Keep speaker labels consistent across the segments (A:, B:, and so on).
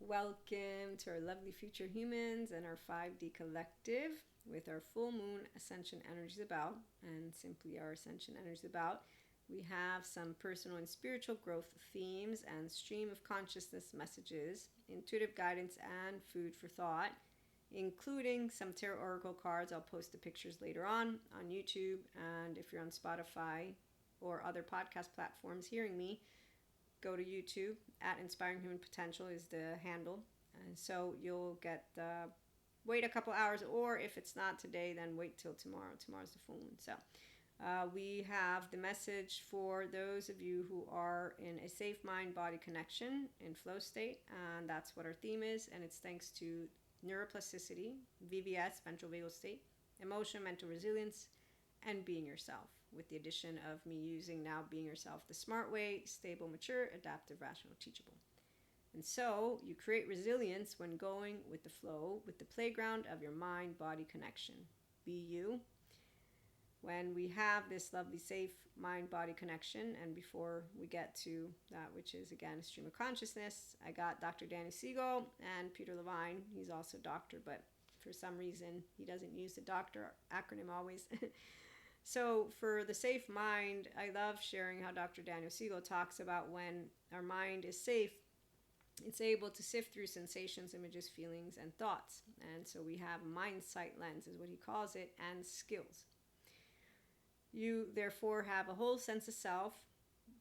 A: Welcome to our lovely future humans and our 5D collective with our full moon ascension energies about, and simply our ascension energies about. We have some personal and spiritual growth themes and stream of consciousness messages, intuitive guidance, and food for thought, including some tarot oracle cards. I'll post the pictures later on YouTube, and if you're on Spotify or other podcast platforms hearing me, go to YouTube at Inspiring Human Potential is the handle, and so you'll get wait a couple hours, or if it's not today, then wait till tomorrow. Tomorrow's the full moon. So we have the message for those of you who are in a safe mind-body connection in flow state, and that's what our theme is, and it's thanks to neuroplasticity, VBS, ventral vagal state, emotion, mental resilience, and being yourself, with the addition of me using now being yourself the smart way, stable, mature, adaptive, rational, teachable. And so you create resilience when going with the flow, with the playground of your mind-body connection. Be you. When we have this lovely, safe mind-body connection, and before we get to that, which is, again, a stream of consciousness, I got Dr. Danny Siegel and Peter Levine. He's also a doctor, but for some reason, he doesn't use the doctor acronym always. So for the safe mind, I love sharing how Dr. Daniel Siegel talks about when our mind is safe, it's able to sift through sensations, images, feelings, and thoughts. And so we have mindsight lens, is what he calls it, and skills. You therefore have a whole sense of self.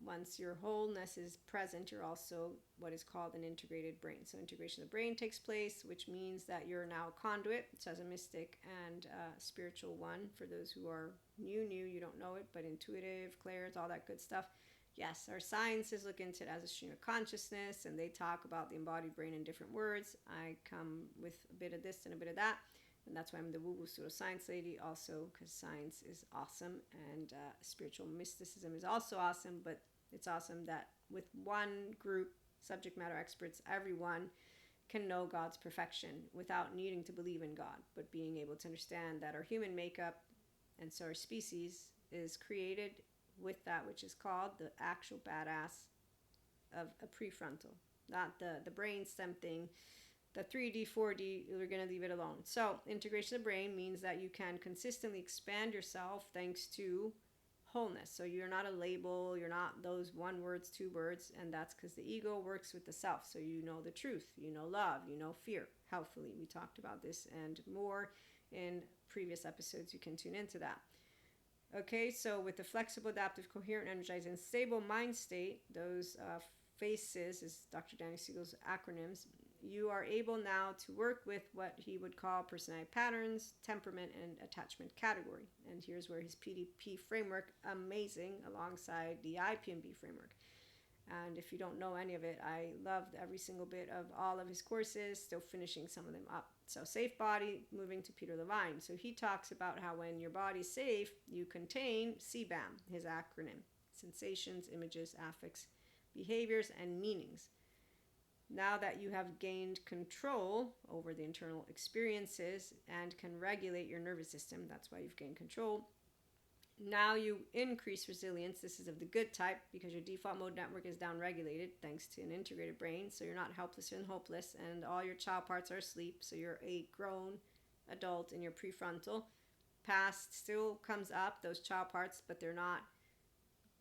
A: Once your wholeness is present, you're also what is called an integrated brain. So integration of the brain takes place, which means that you're now a conduit. So as a mystic and spiritual one, for those who are new, you don't know it, but intuitive, clairs, all that good stuff. Yes, our sciences look into it as a stream of consciousness, and they talk about the embodied brain in different words. I come with a bit of this and a bit of that, and that's why I'm the woo-woo pseudoscience lady also, because science is awesome, and spiritual mysticism is also awesome, but it's awesome that with one group, subject matter experts, everyone can know God's perfection without needing to believe in God, but being able to understand that our human makeup, and so our species, is created with that which is called the actual badass of a prefrontal, not the brain stem thing. The 3D, 4D, we're going to leave it alone. So integration of the brain means that you can consistently expand yourself thanks to wholeness. So you're not a label, you're not those one words, two words, and that's because the ego works with the self. So you know the truth, you know love, you know fear. Helpfully, we talked about this and more in previous episodes. You can tune into that. Okay, so with the flexible, adaptive, coherent, energized, and stable mind state, those FACEs is Dr. Danny Siegel's acronyms, you are able now to work with what he would call personality patterns, temperament, and attachment category. And here's where his PDP framework, amazing, alongside the IPMB framework. And if you don't know any of it, I loved every single bit of all of his courses, still finishing some of them up. So safe body, moving to Peter Levine. So he talks about how when your body's safe, you contain CBAM, his acronym, sensations, images, affects, behaviors, and meanings. Now that you have gained control over the internal experiences and can regulate your nervous system, that's why you've gained control. Now you increase resilience. This is of the good type because your default mode network is down-regulated thanks to an integrated brain. So you're not helpless and hopeless, and all your child parts are asleep. So you're a grown adult in your prefrontal. Past still comes up, those child parts, but they're not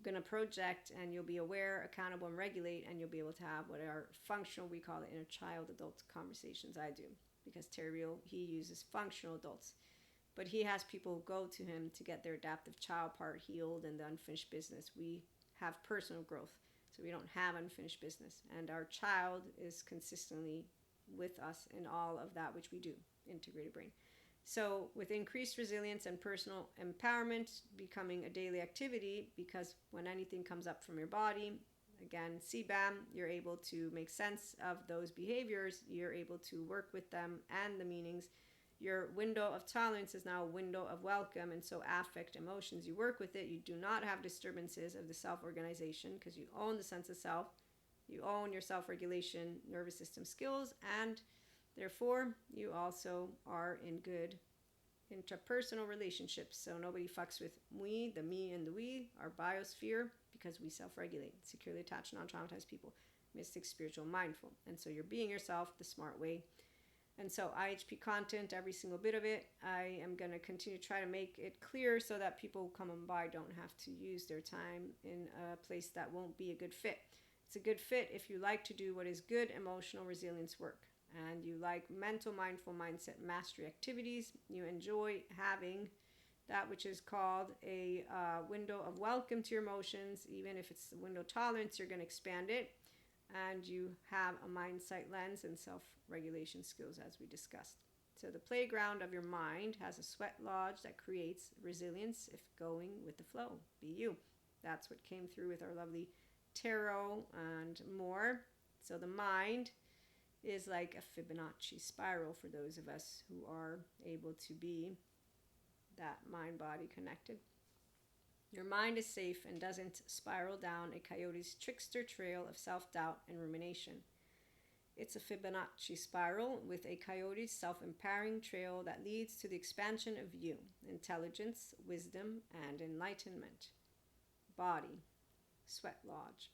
A: going to project, and you'll be aware, accountable, and regulate, and you'll be able to have what are functional, we call it inner child adult conversations. I do, because Terry Real, he uses functional adults. But he has people go to him to get their adaptive child part healed and the unfinished business. We have personal growth, so we don't have unfinished business. And our child is consistently with us in all of that which we do, integrated brain. So with increased resilience and personal empowerment becoming a daily activity, because when anything comes up from your body, again, CBAM, you're able to make sense of those behaviors, you're able to work with them and the meanings. Your window of tolerance is now a window of welcome, and so affect, emotions, you work with it. You do not have disturbances of the self-organization because you own the sense of self. You own your self-regulation, nervous system skills, and therefore you also are in good interpersonal relationships. So nobody fucks with we, the me and the we, our biosphere, because we self-regulate, securely attached, non-traumatized people. mystic, spiritual, mindful. And so you're being yourself the smart way. And so IHP content, every single bit of it, I am going to continue to try to make it clear so that people who come on by don't have to use their time in a place that won't be a good fit. It's a good fit if you like to do what is good emotional resilience work and you like mental, mindful, mindset mastery activities. You enjoy having that which is called a window of welcome to your emotions. Even if it's the window of tolerance, you're going to expand it. And you have a mindsight lens and self-regulation skills, as we discussed. So the playground of your mind has a sweat lodge that creates resilience if going with the flow. Be you. That's what came through with our lovely tarot and more. So the mind is like a Fibonacci spiral for those of us who are able to be that mind-body connected. Your mind is safe and doesn't spiral down a coyote's trickster trail of self-doubt and rumination. It's a Fibonacci spiral with a coyote's self-empowering trail that leads to the expansion of you, intelligence, wisdom, and enlightenment. Body, sweat lodge.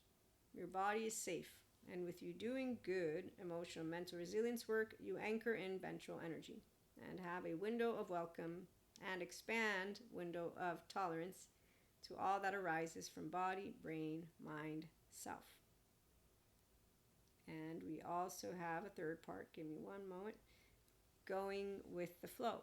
A: Your body is safe, and with you doing good emotional mental resilience work, you anchor in ventral energy and have a window of welcome and expand window of tolerance to all that arises from body, brain, mind, self. And we also have a third part, give me one moment, going with the flow,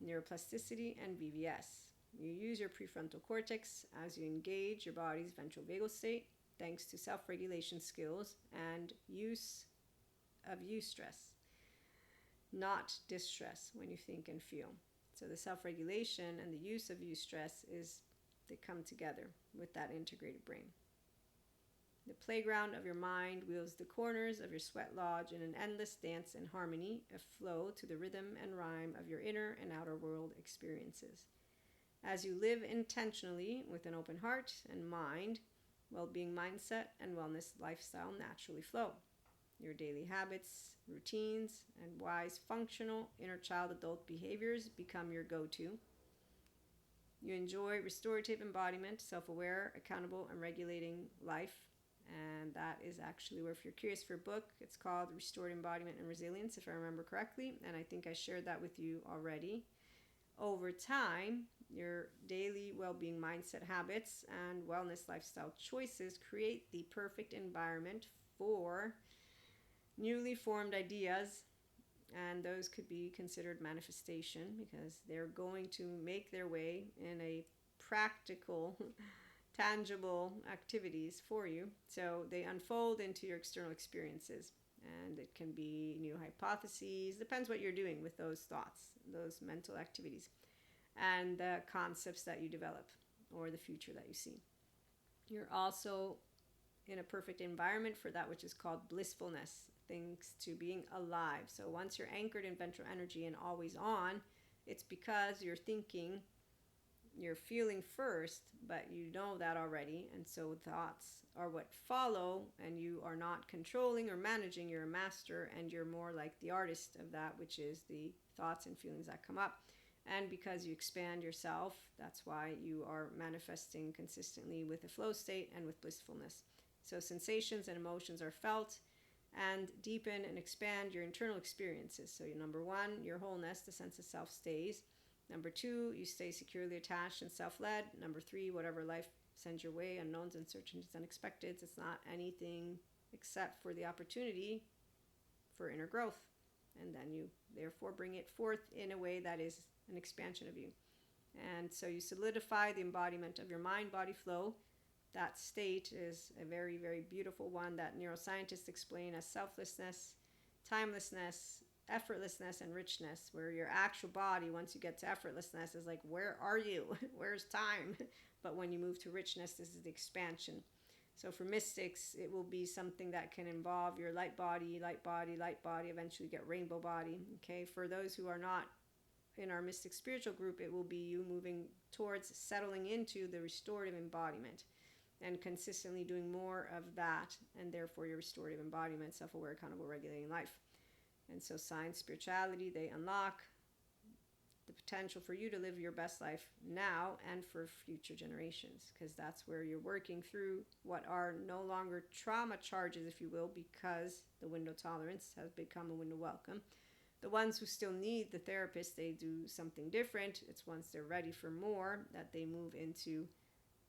A: neuroplasticity and VVS. You use your prefrontal cortex as you engage your body's ventral vagal state thanks to self-regulation skills and use of eustress, not distress when you think and feel. So the self-regulation and the use of eustress they come together with that integrated brain. The playground of your mind wheels the corners of your sweat lodge in an endless dance and harmony, a flow to the rhythm and rhyme of your inner and outer world experiences. As you live intentionally with an open heart and mind, well-being mindset and wellness lifestyle naturally flow. Your daily habits, routines, and wise functional inner child adult behaviors become your go-to. You enjoy restorative embodiment, self-aware, accountable, and regulating life. And that is actually where, if you're curious for a book, it's called Restored Embodiment and Resilience, if I remember correctly. And I think I shared that with you already. Over time, your daily well-being mindset habits and wellness lifestyle choices create the perfect environment for newly formed ideas, and those could be considered manifestation because they're going to make their way in a practical, tangible activities for you. So they unfold into your external experiences, and it can be new hypotheses, depends what you're doing with those thoughts, those mental activities, and the concepts that you develop or the future that you see. You're also in a perfect environment for that which is called blissfulness, thanks to being alive. So once you're anchored in ventral energy and always on, it's because you're thinking, you're feeling first, but you know that already. And so thoughts are what follow, and you are not controlling or managing. You're a master, and you're more like the artist of that, which is the thoughts and feelings that come up. And because you expand yourself, that's why you are manifesting consistently with a flow state and with blissfulness. So sensations and emotions are felt and deepen and expand your internal experiences. So number one, your wholeness, the sense of self stays. Number two, you stay securely attached and self-led. Number three, whatever life sends your way, unknowns, uncertainties, unexpecteds, it's not anything except for the opportunity for inner growth. And then you therefore bring it forth in a way that is an expansion of you. And so you solidify the embodiment of your mind-body flow. That state is a very, very beautiful one that neuroscientists explain as selflessness, timelessness, effortlessness, and richness, where your actual body, once you get to effortlessness, is like, where are you? Where's time? But when you move to richness, this is the expansion. So for mystics, it will be something that can involve your light body, eventually get rainbow body. Okay, for those who are not in our mystic spiritual group, it will be you moving towards settling into the restorative embodiment and consistently doing more of that, and therefore your restorative embodiment, self-aware, accountable, regulating life. And so science, spirituality, they unlock the potential for you to live your best life now and for future generations, because that's where you're working through what are no longer trauma charges, if you will, because the window tolerance has become a window welcome. The ones who still need the therapist, they do something different. It's once they're ready for more that they move into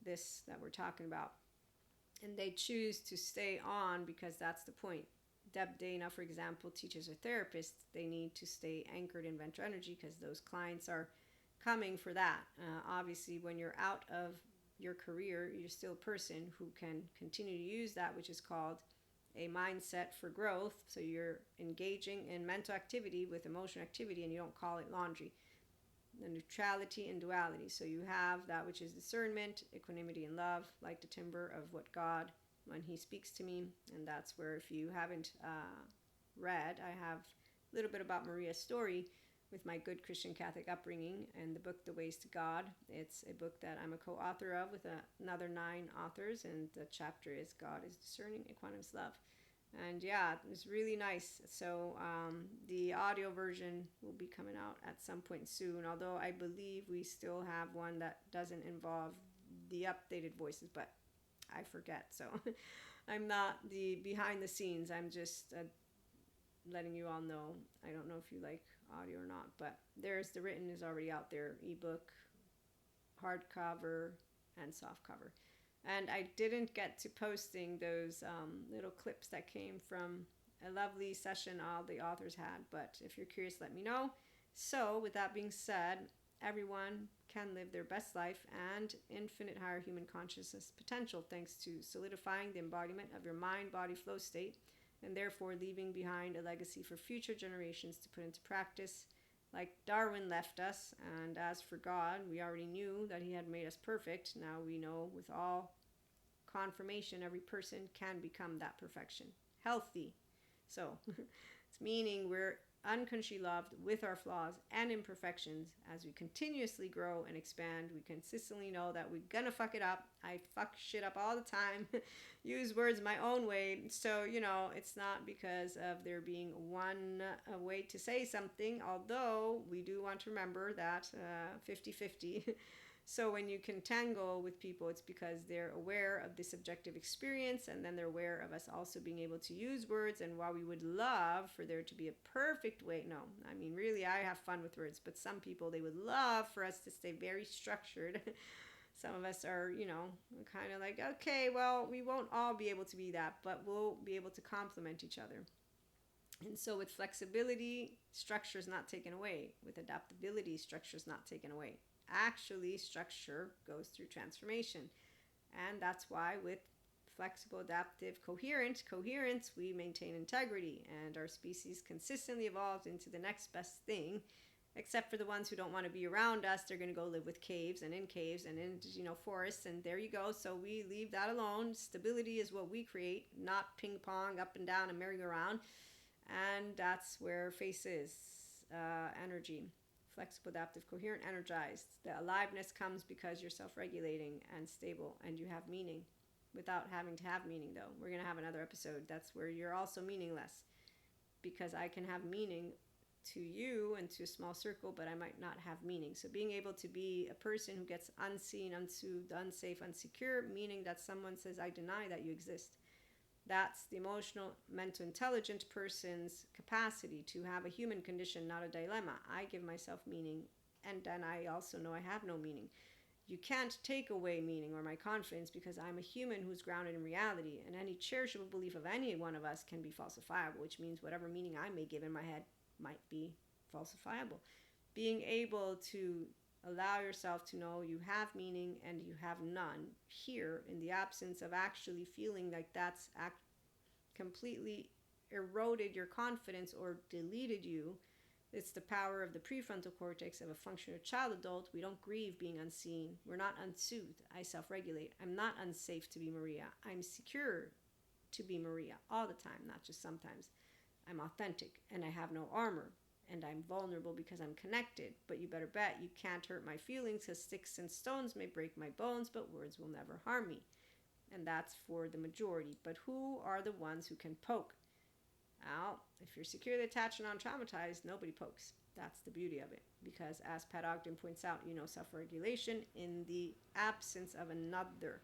A: this that we're talking about. And they choose to stay on because that's the point. Deb Dana, for example, teaches her therapists they need to stay anchored in ventral energy because those clients are coming for that. Obviously, when you're out of your career, you're still a person who can continue to use that, which is called a mindset for growth. So you're engaging in mental activity with emotional activity, and you don't call it laundry. The neutrality and duality. So you have that which is discernment, equanimity, and love, like the timbre of what God, when He speaks to me. And that's where, if you haven't read, I have a little bit about Maria's story with my good Christian Catholic upbringing and the book The Ways to God. It's a book that I'm a co-author of with another 9 authors, and the chapter is God is Discerning, Equanimous, Love. And yeah, it's really nice. So the audio version will be coming out at some point soon, although I believe we still have one that doesn't involve the updated voices, but I forget. So I'm not the behind the scenes. I'm just letting you all know. I don't know if you like audio or not, but there's the written is already out there, ebook, hardcover, and softcover. And I didn't get to posting those little clips that came from a lovely session all the authors had. But if you're curious, let me know. So with that being said, everyone can live their best life and infinite higher human consciousness potential thanks to solidifying the embodiment of your mind-body flow state, and therefore leaving behind a legacy for future generations to put into practice. Like Darwin left us, and as for God, we already knew that He had made us perfect. Now we know with all confirmation every person can become that perfection. Healthy. So it's meaning we're unconsciously loved with our flaws and imperfections. As we continuously grow and expand, we consistently know that we're gonna fuck it up. I fuck shit up all the time. Use words my own way. So, it's not because of there being one way to say something, although we do want to remember that 50-50. So when you can tangle with people, it's because they're aware of this objective experience, and then they're aware of us also being able to use words. And while we would love for there to be a perfect way, no, I mean, really, I have fun with words, but some people, they would love for us to stay very structured. Some of us are, kind of like, okay, well, we won't all be able to be that, but we'll be able to complement each other. And so with flexibility, structure is not taken away. With adaptability, structure is not taken away. Actually, structure goes through transformation. And that's why with flexible, adaptive, coherence, we maintain integrity, and our species consistently evolves into the next best thing, except for the ones who don't want to be around us. They're going to go live with caves and in forests, and there you go. So we leave that alone. Stability is what we create, not ping pong up and down and merry-go-round. And that's where face is, energy. Flexible, adaptive, coherent, energized. The aliveness comes because you're self-regulating and stable, and you have meaning without having to have meaning, though. We're going to have another episode. That's where you're also meaningless, because I can have meaning to you and to a small circle, but I might not have meaning. So being able to be a person who gets unseen, unsoothed, unsafe, unsecure, meaning that someone says, I deny that you exist. That's the emotional, mental, intelligent person's capacity to have a human condition, not a dilemma. I give myself meaning, and then I also know I have no meaning. You can't take away meaning or my confidence, because I'm a human who's grounded in reality, and any cherishable belief of any one of us can be falsifiable, which means whatever meaning I may give in my head might be falsifiable. Being able to allow yourself to know you have meaning and you have none here, in the absence of actually feeling like that's completely eroded your confidence or deleted you. It's the power of the prefrontal cortex of a functional child adult. We don't grieve being unseen. We're not unsoothed. I self-regulate. I'm not unsafe to be Maria. I'm secure to be Maria all the time, not just sometimes. I'm authentic, and I have no armor. And I'm vulnerable because I'm connected. But you better bet you can't hurt my feelings, because sticks and stones may break my bones, but words will never harm me. And that's for the majority. But who are the ones who can poke? Now, if you're securely attached and non-traumatized, nobody pokes. That's the beauty of it. Because as Pat Ogden points out, self-regulation in the absence of another.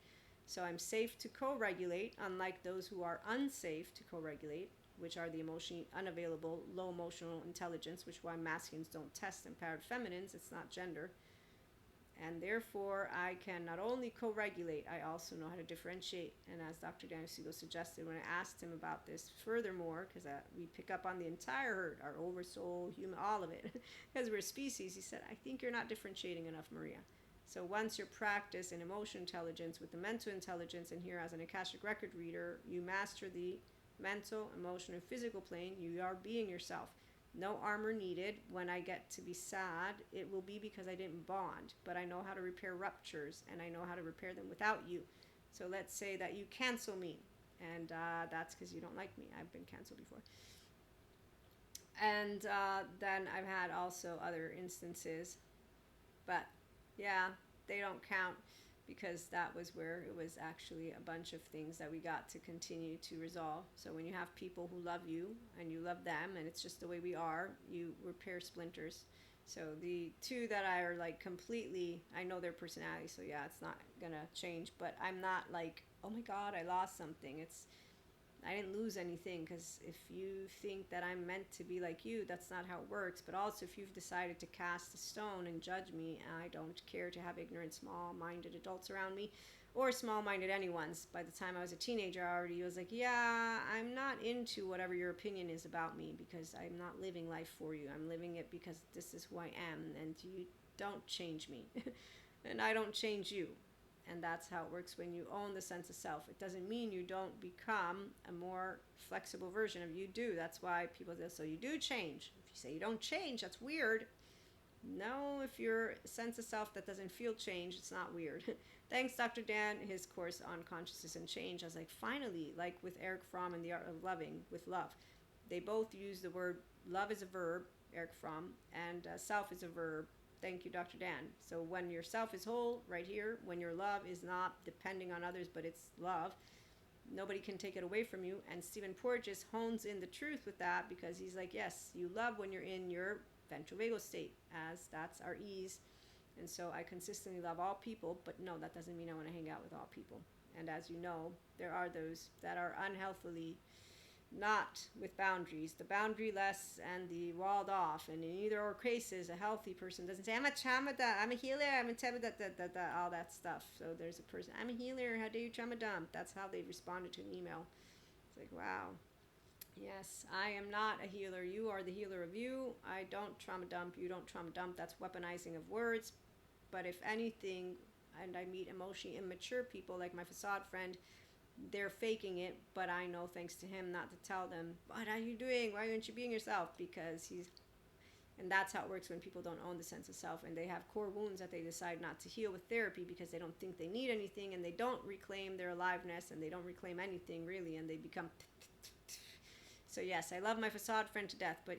A: So I'm safe to co-regulate, unlike those who are unsafe to co-regulate, which are the emotionally unavailable, low emotional intelligence, which is why masculines don't test empowered feminines. It's not gender. And therefore, I can not only co-regulate, I also know how to differentiate. And as Dr. Daniel Siegel suggested when I asked him about this furthermore, because we pick up on the entire herd, our oversoul, human, all of it, because we're a species, he said, I think you're not differentiating enough, Maria. So once you practice in emotional intelligence with the mental intelligence, and here as an Akashic record reader, you master the mental, emotional, and physical plane, you are being yourself. No armor needed. When I get to be sad, it will be because I didn't bond, but I know how to repair ruptures, and I know how to repair them without you. So let's say that you cancel me, and that's because you don't like me. I've been canceled before. And then I've had also other instances, but yeah, they don't count, because that was where it was actually a bunch of things that we got to continue to resolve. So when you have people who love you and you love them, and it's just the way we are, you repair splinters. So the two that are like completely, I know their personality, so yeah, it's not gonna change, but I'm not like, oh my God, I lost something. I didn't lose anything, because if you think that I'm meant to be like you, that's not how it works. But also, if you've decided to cast a stone and judge me, I don't care to have ignorant, small-minded adults around me, or small-minded anyone's. By the time I was a teenager, I already was like, yeah, I'm not into whatever your opinion is about me, because I'm not living life for you. I'm living it because this is who I am, and you don't change me, and I don't change you. And that's how it works when you own the sense of self. It doesn't mean you don't become a more flexible version of you. Do. That's why people say, so you do change. If you say you don't change, that's weird. No, if your sense of self that doesn't feel change, it's not weird. Thanks, Dr. Dan, his course on consciousness and change. I was like, finally, like with Eric Fromm and the Art of Loving, with love. They both use the word love is a verb, Eric Fromm, and self is a verb. Thank you, Dr. Dan. So when your self is whole, right here, when your love is not depending on others, but it's love, nobody can take it away from you. And Stephen Porges hones in the truth with that, because he's like, yes, you love when you're in your ventral vagal state, as that's our ease. And so I consistently love all people, but no, that doesn't mean I want to hang out with all people. And as you know, there are those that are unhealthily not with boundaries, the boundaryless and the walled off. And in either or cases, a healthy person doesn't say, I'm a trauma dump, I'm a healer, I'm a trauma dump, all that stuff. So there's a person, I'm a healer, how do you trauma dump? That's how they responded to an email. It's like, wow. Yes, I am not a healer. You are the healer of you. I don't trauma dump. You don't trauma dump. That's weaponizing of words. But if anything, and I meet emotionally immature people like my facade friend, they're faking it, but I know, thanks to him, not to tell them, what are you doing? Why aren't you being yourself? Because and that's how it works when people don't own the sense of self, and they have core wounds that they decide not to heal with therapy because they don't think they need anything, and they don't reclaim their aliveness, and they don't reclaim anything really, and they become. So yes, I love my facade friend to death, but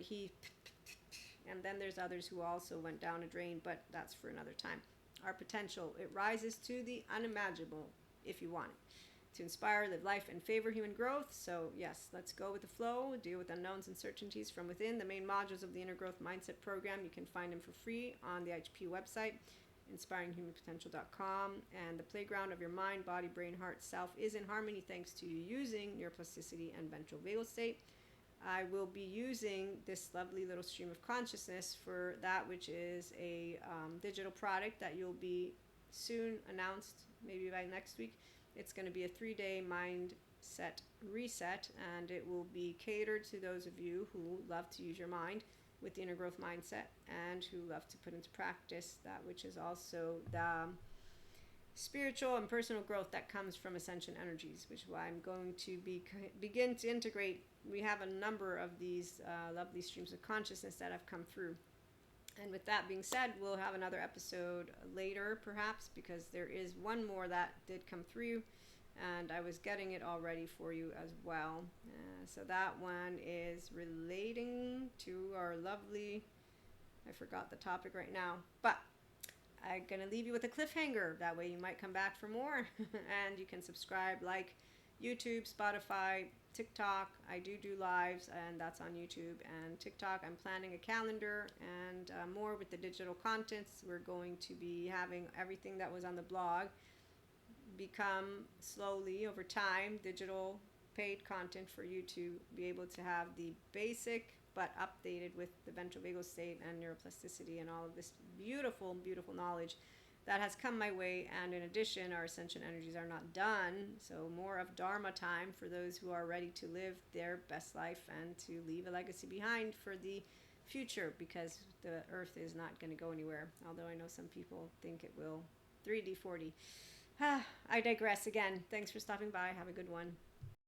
A: and then there's others who also went down a drain, but that's for another time. Our potential, it rises to the unimaginable if you want it. To inspire, live life, and favor human growth. So yes, let's go with the flow, deal with unknowns and certainties from within. The main modules of the Inner Growth Mindset Program, you can find them for free on the IHP website, inspiringhumanpotential.com. And the playground of your mind, body, brain, heart, self is in harmony thanks to you using neuroplasticity and ventral vagal state. I will be using this lovely little stream of consciousness for that which is a digital product that you'll be soon announced, maybe by next week. It's going to be a 3-day mindset reset, and it will be catered to those of you who love to use your mind with the inner growth mindset and who love to put into practice that which is also the spiritual and personal growth that comes from ascension energies, which is why I'm going to begin to integrate. We have a number of these lovely streams of consciousness that have come through. And with that being said, we'll have another episode later, perhaps, because there is one more that did come through, and I was getting it all ready for you as well. So that one is relating to our lovely, I forgot the topic right now, but I'm going to leave you with a cliffhanger. That way you might come back for more, and you can subscribe, like YouTube, Spotify, TikTok. I do lives, and that's on YouTube and TikTok. I'm planning a calendar and more with the digital contents. We're going to be having everything that was on the blog become slowly over time digital paid content for you to be able to have the basic but updated with the ventral vagal state and neuroplasticity and all of this beautiful, beautiful knowledge that has come my way. And in addition, our ascension energies are not done, so more of dharma time for those who are ready to live their best life and to leave a legacy behind for the future, because the earth is not going to go anywhere, although I know some people think it will. 3D 40. I digress again. Thanks for stopping by. Have a good one.